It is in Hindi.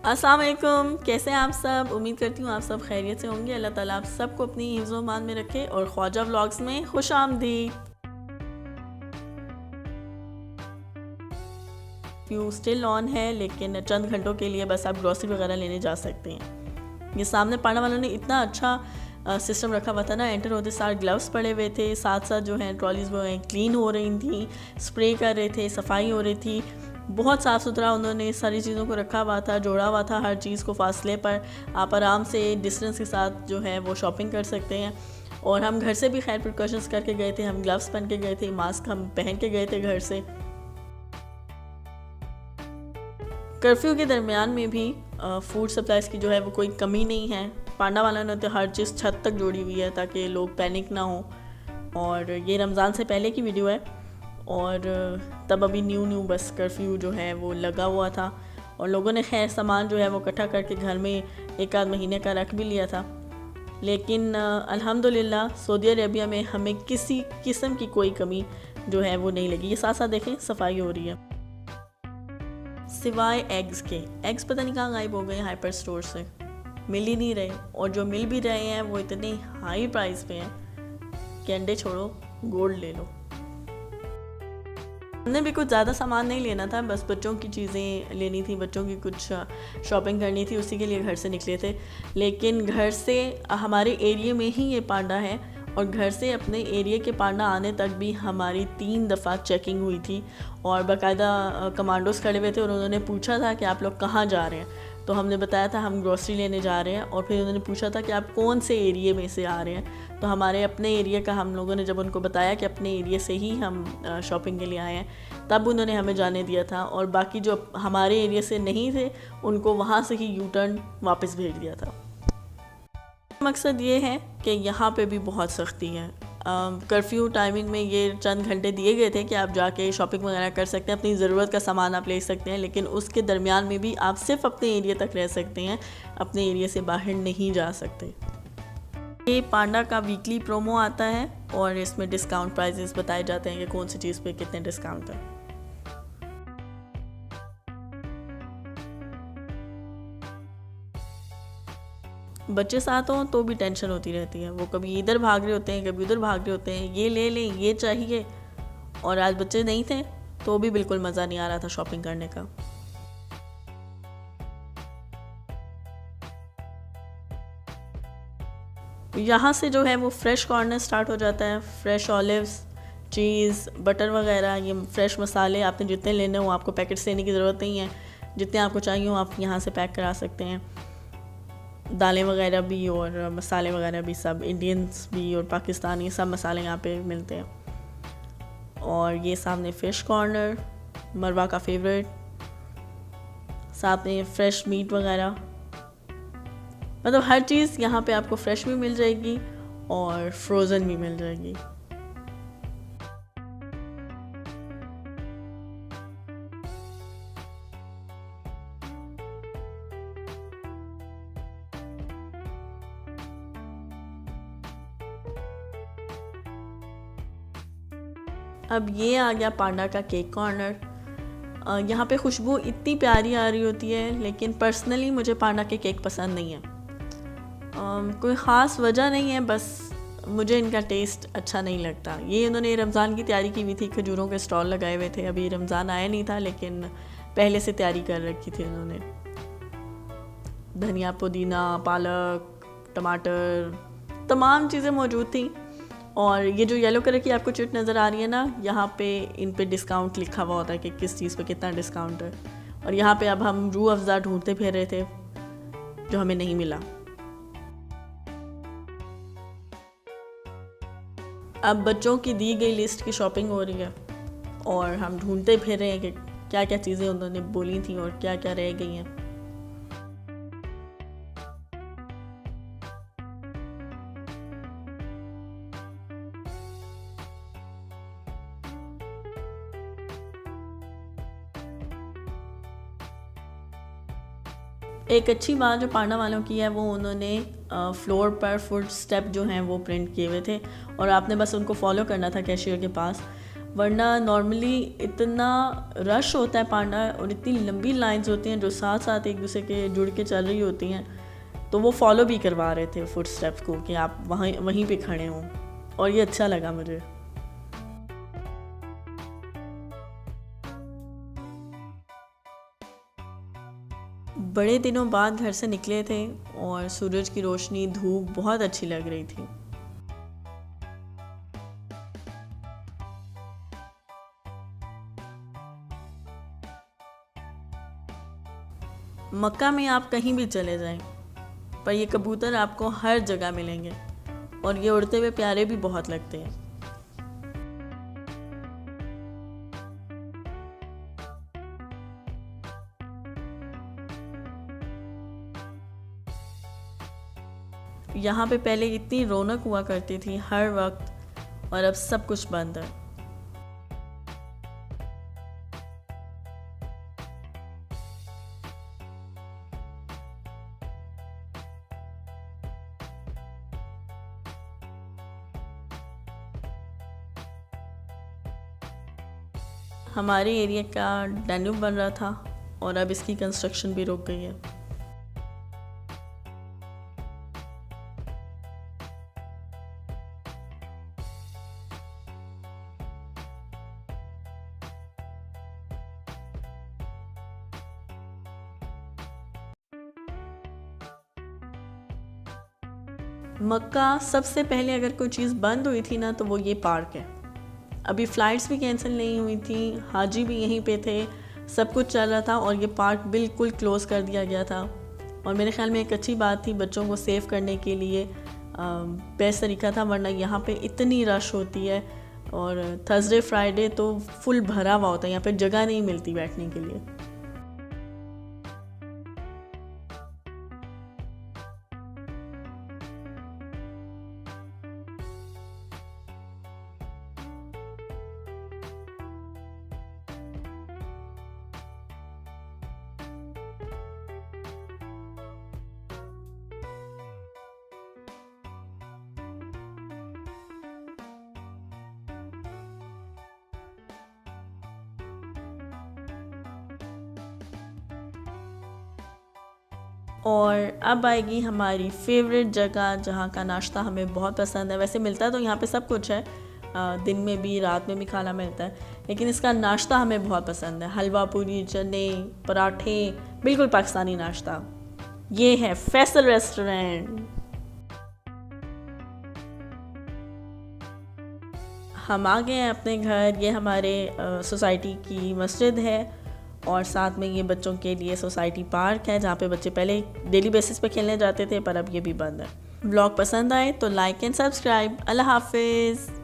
अस्सलाम वालेकुम, कैसे हैं आप सब। उम्मीद करती हूँ आप सब खैरियत से होंगे। अल्लाह ताला आप सबको अपनी हिफ्ज़ व अमान में रखे। और ख्वाजा व्लॉग्स में खुश आमदीद। फ्यू स्टिल ऑन है, लेकिन चंद घंटों के लिए बस आप ग्रॉसरी वगैरह लेने जा सकते हैं। ये सामने पाना वालों ने इतना अच्छा सिस्टम रखा हुआ था ना। एंटर होते सारे ग्लव्स पड़े हुए थे, साथ साथ जो है ट्रॉलीज़ वो क्लीन हो रही थी, स्प्रे कर रहे थे, सफाई हो रही थी। बहुत साफ़ सुथरा उन्होंने सारी चीज़ों को रखा हुआ था, जोड़ा हुआ था हर चीज़ को। फासले पर आप आराम से डिस्टेंस के साथ जो है वो शॉपिंग कर सकते हैं। और हम घर से भी खैर प्रिकॉशंस करके गए थे। हम ग्लव्स पहन के गए थे, मास्क हम पहन के गए थे घर से। कर्फ्यू के दरमियान में भी फूड सप्लाईज़ की जो है वो कोई कमी नहीं है। पांडा वाला ने तो हर चीज़ छत तक जोड़ी हुई है ताकि लोग पैनिक ना हो। और ये रमज़ान से पहले की वीडियो है, और तब अभी न्यू बस कर्फ्यू जो है वो लगा हुआ था। और लोगों ने खैर सामान जो है वो इकट्ठा करके घर में एक आध महीने का रख भी लिया था। लेकिन अल्हम्दुलिल्लाह सऊदी अरेबिया में हमें किसी किस्म की कोई कमी जो है वो नहीं लगी। ये साथ साथ देखें सफाई हो रही है, सिवाय एग्स के। एग्स पता नहीं कहाँ गायब हो गए, हाइपर स्टोर से मिल ही नहीं रहे। और जो मिल भी रहे हैं वो इतने हाई प्राइस पे हैं कि अंडे छोड़ो गोल्ड ले लो। हमने भी कुछ ज़्यादा सामान नहीं लेना था, बस बच्चों की चीज़ें लेनी थी, बच्चों की कुछ शॉपिंग करनी थी, उसी के लिए घर से निकले थे। लेकिन घर से हमारे एरिया में ही ये पांडा है, और घर से अपने एरिया के पांडा आने तक भी हमारी 3 दफ़ा चेकिंग हुई थी। और बाकायदा कमांडोज खड़े हुए थे और उन्होंने पूछा था कि आप लोग कहाँ जा रहे हैं। तो हमने बताया था हम ग्रोसरी लेने जा रहे हैं। और फिर उन्होंने पूछा था कि आप कौन से एरिया में से आ रहे हैं। तो हमारे अपने एरिया का हम लोगों ने जब उनको बताया कि अपने एरिया से ही हम शॉपिंग के लिए आए हैं, तब उन्होंने हमें जाने दिया था। और बाकी जो हमारे एरिया से नहीं थे उनको वहाँ से ही यू टर्न वापस भेज दिया था। मकसद ये है कि यहाँ पे भी बहुत सख्ती है। कर्फ्यू टाइमिंग में ये चंद घंटे दिए गए थे कि आप जाके शॉपिंग वगैरह कर सकते हैं, अपनी ज़रूरत का सामान आप ले सकते हैं। लेकिन उसके दरमियान में भी आप सिर्फ अपने एरिया तक रह सकते हैं, अपने एरिया से बाहर नहीं जा सकते। ये पांडा का वीकली प्रोमो आता है और इसमें डिस्काउंट प्राइजेस बताए जाते हैं कि कौन सी चीज़ पे कितने डिस्काउंट है। बच्चे साथ हों तो भी टेंशन होती रहती है। वो कभी इधर भाग रहे होते हैं, कभी उधर भाग रहे होते हैं, ये ले लें, ये चाहिए। और आज बच्चे नहीं थे तो भी बिल्कुल मज़ा नहीं आ रहा था शॉपिंग करने का। यहाँ से जो है वो फ्रेश कॉर्नर स्टार्ट हो जाता है। फ्रेश ऑलिव्स, चीज़, बटर वगैरह, ये फ्रेश मसाले आपने जितने लेने हो, आपको पैकेट्स लेने की ज़रूरत नहीं है। जितने आपको चाहिए हो आप यहाँ से पैक करा सकते हैं। दालें वगैरह भी और मसाले वगैरह भी, सब इंडियंस भी और पाकिस्तानी सब मसाले यहाँ पे मिलते हैं। और ये सामने फ़िश कॉर्नर, मरवा का फेवरेट, साथ में फ्रेश मीट वगैरह। मतलब हर चीज़ यहाँ पे आपको फ्रेश भी मिल जाएगी और फ्रोज़न भी मिल जाएगी। अब ये आ गया पांडा का केक कॉर्नर। यहाँ पे खुशबू इतनी प्यारी आ रही होती है, लेकिन पर्सनली मुझे पांडा के केक पसंद नहीं है। कोई ख़ास वजह नहीं है, बस मुझे इनका टेस्ट अच्छा नहीं लगता। ये इन्होंने रमज़ान की तैयारी की हुई थी, खजूरों के स्टॉल लगाए हुए थे। अभी रमज़ान आया नहीं था, लेकिन पहले से तैयारी कर रखी थी इन्होंने। धनिया, पुदीना, पालक, टमाटर, तमाम चीज़ें मौजूद थी। और ये जो येलो कलर की आपको चिट नज़र आ रही है ना, यहाँ पे इन पे डिस्काउंट लिखा हुआ होता है कि किस चीज़ पे कितना डिस्काउंट है। और यहाँ पे अब हम रूह अफ़ज़ा ढूंढते फिर रहे थे जो हमें नहीं मिला। अब बच्चों की दी गई लिस्ट की शॉपिंग हो रही है और हम ढूंढते फिर रहे हैं कि क्या क्या चीज़ें उन्होंने बोली थी और क्या क्या रह गई हैं। एक अच्छी बात जो पांडा वालों की है, वो उन्होंने फ्लोर पर फुट स्टेप जो हैं वो प्रिंट किए हुए थे और आपने बस उनको फॉलो करना था कैशियर के पास। वरना नॉर्मली इतना रश होता है पांडा और इतनी लंबी लाइंस होती हैं जो साथ साथ एक दूसरे के जुड़ के चल रही होती हैं, तो वो फॉलो भी करवा रहे थे फुट स्टेप्स को कि आप वहीं पे खड़े हों, और ये अच्छा लगा मुझे। बड़े दिनों बाद घर से निकले थे और सूरज की रोशनी, धूप बहुत अच्छी लग रही थी। मक्का में आप कहीं भी चले जाएं, पर ये कबूतर आपको हर जगह मिलेंगे और ये उड़ते हुए प्यारे भी बहुत लगते हैं। यहाँ पे पहले इतनी रौनक हुआ करती थी हर वक्त, और अब सब कुछ बंद है। हमारे एरिया का डैन्यूब बन रहा था और अब इसकी कंस्ट्रक्शन भी रुक गई है। मक्का सबसे पहले अगर कोई चीज़ बंद हुई थी ना तो वो ये पार्क है। अभी फ़्लाइट्स भी कैंसिल नहीं हुई थी, हाजी भी यहीं पे थे, सब कुछ चल रहा था और ये पार्क बिल्कुल क्लोज़ कर दिया गया था। और मेरे ख्याल में एक अच्छी बात थी, बच्चों को सेव करने के लिए बेस्ट तरीका था, वरना यहाँ पे इतनी रश होती है और थर्सडे फ्राइडे तो फुल भरा हुआ होता है, यहाँ पे जगह नहीं मिलती बैठने के लिए। और अब आएगी हमारी फेवरेट जगह जहाँ का नाश्ता हमें बहुत पसंद है। वैसे मिलता तो यहाँ पे सब कुछ है, दिन में भी रात में भी खाना मिलता है, लेकिन इसका नाश्ता हमें बहुत पसंद है। हलवा पूरी, चने, पराठे, बिल्कुल पाकिस्तानी नाश्ता। ये है फैसल रेस्टोरेंट। हम आ गए हैं अपने घर। ये हमारे सोसाइटी की मस्जिद है और साथ में ये बच्चों के लिए सोसाइटी पार्क है जहाँ पे बच्चे पहले डेली बेसिस पे खेलने जाते थे, पर अब ये भी बंद है। व्लॉग पसंद आए तो लाइक एंड सब्सक्राइब। अल्लाह हाफिज़।